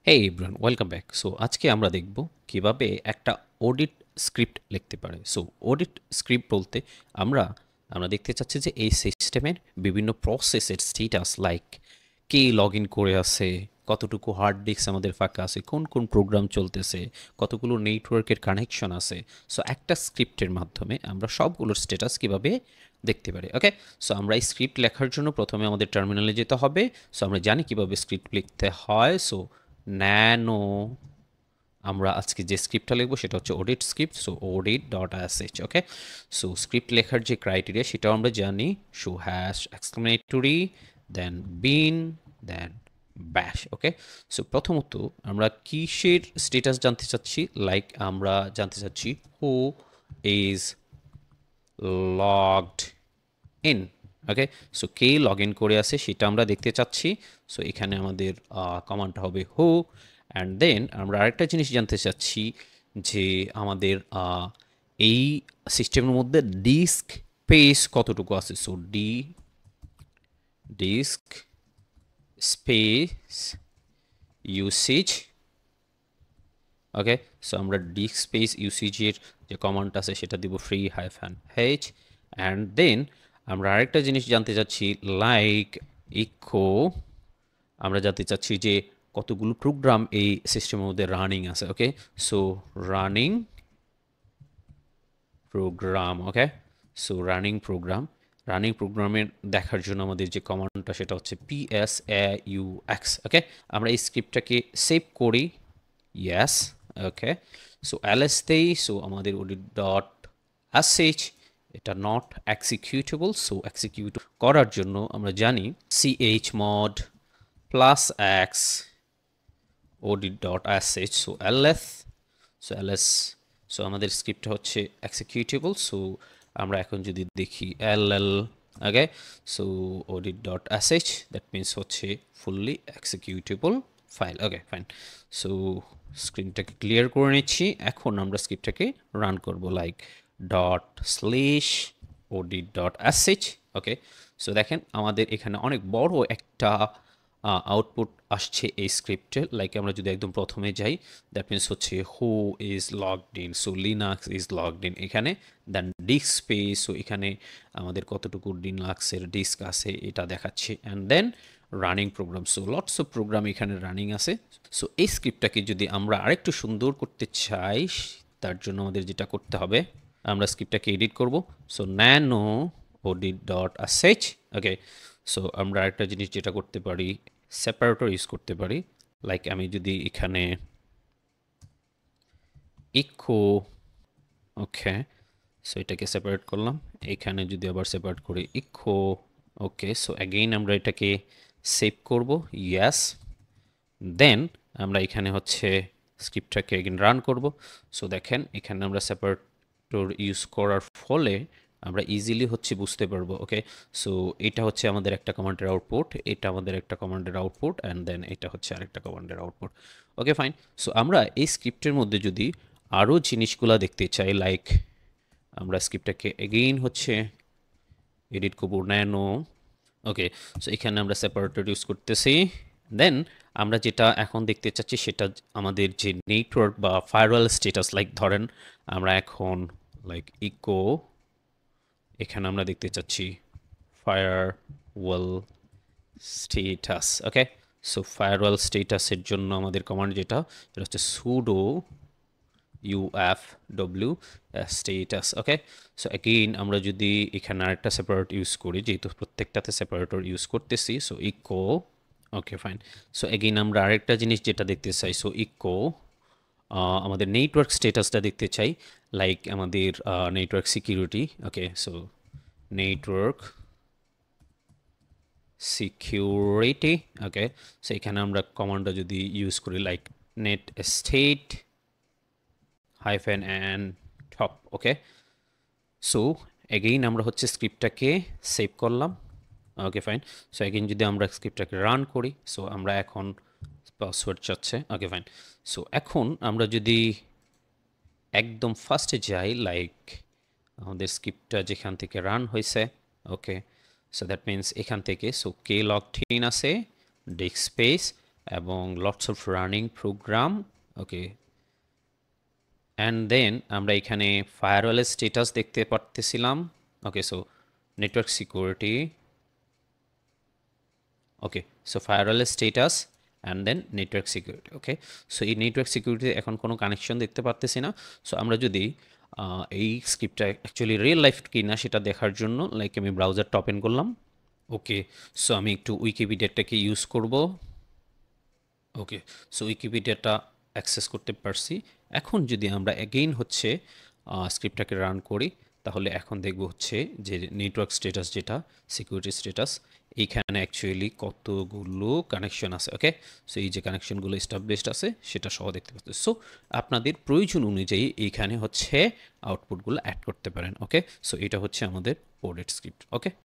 হেই everyone, welcome back. So আজকে আমরা দেখব কিভাবে একটা অডিট স্ক্রিপ্ট লিখতে পারে। সো অডিট স্ক্রিপ্ট বলতে আমরা আমরা দেখতে চাচ্ছি যে এই সিস্টেমের বিভিন্ন প্রসেসের status like K log in করে আছে, কতটুকু হার্ড ডিস্ক আমাদের ফাঁকা আছে, কোন কোন প্রোগ্রাম চলতেছে, কতগুলো নেটওয়ার্কের কানেকশন আছে। সো একটা স্ক্রিপ্টের মাধ্যমে আমরা সবগুলোর স্ট্যাটাস কিভাবে দেখতে পারি। ওকে, সো আমরা এই স্ক্রিপ্ট লেখার জন্য প্রথমে আমাদের টার্মিনালে যেতে হবে। সো আমরা জানি কিভাবে স্ক্রিপ্ট লিখতে হয়। সো ন্যানো আমরা আজকে যে স্ক্রিপ্টটা লিখবো সেটা হচ্ছে audit script. So audit dot sh। ওকে, সো স্ক্রিপ্ট লেখার যে ক্রাইটেরিয়া সেটাও আমরা জানি। শো হ্যাশ এক্সক্লেমেটরি, দেন বিন, দেন ব্যাশ। ওকে, সো প্রথমত আমরা কিসের স্টেটাস জানতে চাচ্ছি, লাইক আমরা জানতে চাচ্ছি who is logged in. Okay, so K log in করে আছে সেটা আমরা দেখতে চাচ্ছি। সো এখানে আমাদের কমান্ডটা হবে হু। অ্যান্ড দেন আমরা আরেকটা জিনিস জানতে চাচ্ছি যে আমাদের এই সিস্টেমের মধ্যে ডিস্ক স্পেস কতটুকু আছে। So disk space usage. Okay, so আমরা ডিস্ক স্পেস ইউসেজের যে কমান্ড আছে সেটা দিব ফ্রি -h। অ্যান্ড দেন আমরা আরেকটা জিনিস জানতে চাচ্ছি লাইক ইকো, আমরা জানতে চাচ্ছি যে কতগুলো প্রোগ্রাম এই সিস্টেমের মধ্যে রানিং আছে। ওকে, সো রানিং প্রোগ্রাম। ওকে, সো রানিং প্রোগ্রামের দেখার জন্য আমাদের যে কমান্ডটা সেটা হচ্ছে psaux। ওকে, আমরা এই স্ক্রিপ্টটাকে সেভ করি। ইয়েস। ওকে, সো ls দেই। সো আমাদের ওডি ডট sh এটা নট এক্সিকিউটেবল। সো এক্সিকিউট করার জন্য আমরা জানি chmod +x audit.sh। So ls so আমাদের স্ক্রিপ্ট হচ্ছে এক্সিকিউটেবল। সো আমরা এখন যদি দেখি ll, okay, so audit.sh that means হচ্ছে ফুললি এক্সিকিউটেবল ফাইল। ওকে, ফাইন। সো স্ক্রিনটাকে ক্লিয়ার করে নিচ্ছি। এখন আমরা স্ক্রিপ্টটাকে রান করব লাইক ./audit.sh। ওকে, সো দেখেন আমাদের এখানে অনেক বড় একটা আউটপুট আসছে এই স্ক্রিপ্টে। লাইক আমরা যদি একদম প্রথমে যাই, দ্যাট মিনস হচ্ছে who is logged in, so Linux is logged in এখানে। দেন ডিস্ক স্পেস, সো এখানে আমাদের কতটুকু লিনাক্সের ডিস্ক আছে এটা দেখাচ্ছে। And then running program, so lots of program এখানে রানিং আছে। সো এই স্ক্রিপ্টটাকে যদি আমরা আরেকটু সুন্দর করতে চাই, তার জন্য আমাদের যেটা করতে হবে, আমরা স্ক্রিপ্টটাকে এডিট করব। So nano audit.sh। ওকে, সো আমরা আরেকটা জিনিস যেটা করতে পারি, সেপারেটর ইউজ করতে পারি। লাইক আমি যদি এখানে ইকো, ওকে, সো এটাকে সেপারেট করলাম। এখানে যদি আবার সেপারেট করি ইকো, ওকে, সো অ্যাগেইন আমরা এটাকে সেভ করব। ইয়েস। দেন আমরা এখানে হচ্ছে স্ক্রিপ্টটাকে এগেইন রান করব। সো দেখেন এখানে আমরা সেপারেটর ইউজ করার ফলে আমরা ইজিলি হচ্ছে বুঝতে পারবো। ওকে, সো এটা হচ্ছে আমাদের একটা কমান্ডের আউটপুট, এটা আমাদের একটা কমান্ডের আউটপুট, অ্যান্ড দেন এটা হচ্ছে আরেকটা কমান্ডের আউটপুট। ওকে, ফাইন। সো আমরা এই স্ক্রিপ্টের মধ্যে যদি আরও জিনিসগুলো দেখতে চাই, লাইক আমরা স্ক্রিপ্টটাকে এগেইন হচ্ছে এডিট করবো ন্যানো। ওকে, সো এখানে আমরা সেপারেটর ইউজ করতেছি। দেন আমরা যেটা এখন দেখতে চাচ্ছি সেটা আমাদের যে নেটওয়ার্ক বা ফায়ারওয়াল স্ট্যাটাস। লাইক ধরেন আমরা এখন লাইক ইকো, এখানে আমরা দেখতে চাচ্ছি ফায়ারওয়াল স্ট্যাটাস। ওকে, সো ফায়ারওয়াল স্ট্যাটাসের জন্য আমাদের কমান্ড যেটা সেটা হচ্ছে সুডো ufw স্ট্যাটাস। ওকে, সো অ্যাগেইন আমরা যদি এখানে আরেকটা সেপারেট ইউজ করি, যেহেতু প্রত্যেকটাতে সেপারেটর ইউজ করতেছি, সো ইকো। ওকে, ফাইন। সো অ্যাগেইন আমরা আরেকটা জিনিস যেটা দেখতে চাই, সো ইকো আমাদের নেটওয়ার্ক স্ট্যাটাসটা দেখতে চাই, লাইক আমাদের network security. Okay, so network security. Okay, so এখানে আমরা কমান্ডটা যদি ইউজ করি like net state -n top। ওকে, সো এগেইন আমরা হচ্ছে স্ক্রিপ্টটাকে সেভ করলাম। ওকে, ফাইন। সো এগেইন যদি আমরা স্ক্রিপ্টটাকে রান করি, সো আমরা এখন পাসওয়ার্ড চাচ্ছে। ওকে, ফাইন। সো এখন আমরা যদি একদম ফার্স্টে যাই, লাইক আমাদের স্ক্রিপ্টটা যেখান থেকে রান হয়েছে, ওকে, সো দ্যাট মিনস এখান থেকে, সো কে লগড ইন আছে, ডিস্ক স্পেস, এবং lots of running program. Okay, and then আমরা এখানে ফায়ারওয়ালের স্টেটাস দেখতে পারতেছিলাম। Okay, so network security. Okay, so ফায়ারওয়ালের status and then network security. Okay, so এই নেটওয়ার্ক সিকিউরিটি এখন কোনো কানেকশন দেখতে পারতেছি না। সো আমরা যদি এই স্ক্রিপ্টটা অ্যাকচুয়ালি রিয়েল লাইফ কি না সেটা দেখার জন্য লাইক আমি ব্রাউজারটা ওপেন করলাম। ওকে, সো আমি একটু উইকিপিডিয়াটাকে ইউজ করব। ওকে, সো উইকিপিডিয়াটা অ্যাক্সেস করতে পারছি। এখন যদি আমরা অ্যাগেইন হচ্ছে স্ক্রিপ্টটাকে রান করি, তাহলে এখন দেখব হচ্ছে যে নেটওয়ার্ক স্ট্যাটাস যেটা সিকিউরিটি স্ট্যাটাস, এইখানে অ্যাকচুয়ালি কতগুলো কানেকশন আছে। ওকে, সো এই যে কানেকশনগুলো এস্টাবলিশড আছে সেটা সহ দেখতে পাচ্ছি। সো আপনাদের প্রয়োজন অনুযায়ী এইখানে হচ্ছে আউটপুটগুলো অ্যাড করতে পারেন। ওকে, সো এটা হচ্ছে আমাদের কোডেড স্ক্রিপ্ট। ওকে।